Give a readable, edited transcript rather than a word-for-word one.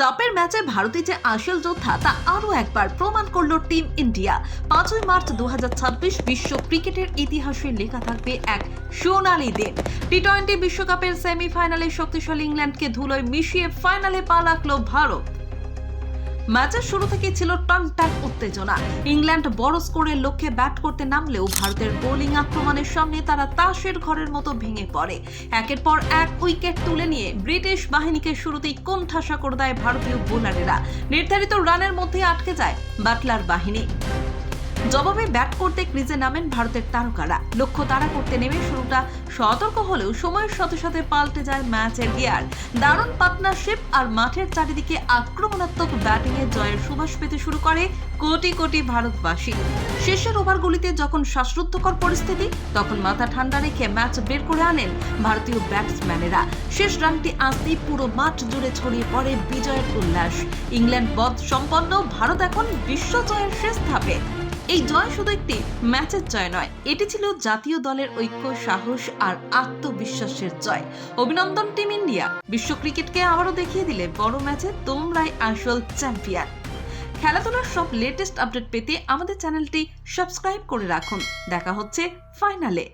চাপের ম্যাচে ভারতের যে আসল যোদ্ধা তা আরও একবার প্রমাণ করল টিম ইন্ডিয়া। 5ই মার্চ 2026 বিশ্ব ক্রিকেটের ইতিহাসে লেখা থাকবে এক সোনালী দিন। টি-20 বিশ্বকাপের সেমিফাইনালে শক্তিশালী ইংল্যান্ডকে ধুলোয় মিশিয়ে ফাইনালে পা রাখল ভারত। ম্যাচের শুরু থেকেই ছিল টানটান উত্তেজনা। ইংল্যান্ড বড় স্কোরের লক্ষ্যে ব্যাট করতে নামলেও ভারতের বোলিং আক্রমণের সামনে তারা তাসের ঘরের মতো ভেঙে পড়ে। একের পর এক উইকেট তুলে নিয়ে ব্রিটিশ বাহিনীকে শুরুতেই কোণঠাসা করে দেয় ভারতীয় বোলারেরা। নির্ধারিত রানের মধ্যে আটকে যায় বাটলার বাহিনী। জবাবে ব্যাট করতে ক্রিজে নামেন ভারতের তারকারা। লক্ষ্য তাড়া করতে নেমে শুরুটা সতর্ক হলেও সময়ের সাথে সাথে পাল্টে যায় ম্যাচের গিয়ার। দারুণ পার্টনারশিপ আর মাঠের চারিদিকে আক্রমণাত্মক ব্যাটিংয়ে জয়ের সুবাস পেতে শুরু করে কোটি কোটি ভারতবাসী। শেষের ওভারগুলিতে যখন শ্বাসরুদ্ধকর পরিস্থিতি, তখন মাথা ঠান্ডা রেখে ম্যাচ বের করে আনেন ভারতীয় ব্যাটসম্যানেরা। শেষ রানটি আসতেই পুরো মাঠ জুড়ে ছড়িয়ে পড়ে বিজয়ের উল্লাস। ইংল্যান্ড বধ সম্পন্ন, ভারত এখন বিশ্ব জয়ের শেষ ধাপে। এই জয় শুধু একটি ম্যাচের জয় নয়, এটি ছিল জাতীয় দলের ঐক্য, সাহস আর আত্মবিশ্বাসের জয়। অভিনন্দন টিম ইন্ডিয়া, বিশ্ব ক্রিকেটকে আবারও দেখিয়ে দিলে বড় ম্যাচে তোমরাই আসল চ্যাম্পিয়ন। খেলাধুলার সব লেটেস্ট আপডেট পেতে আমাদের চ্যানেলটি সাবস্ক্রাইব করে রাখুন। দেখা হচ্ছে ফাইনালে।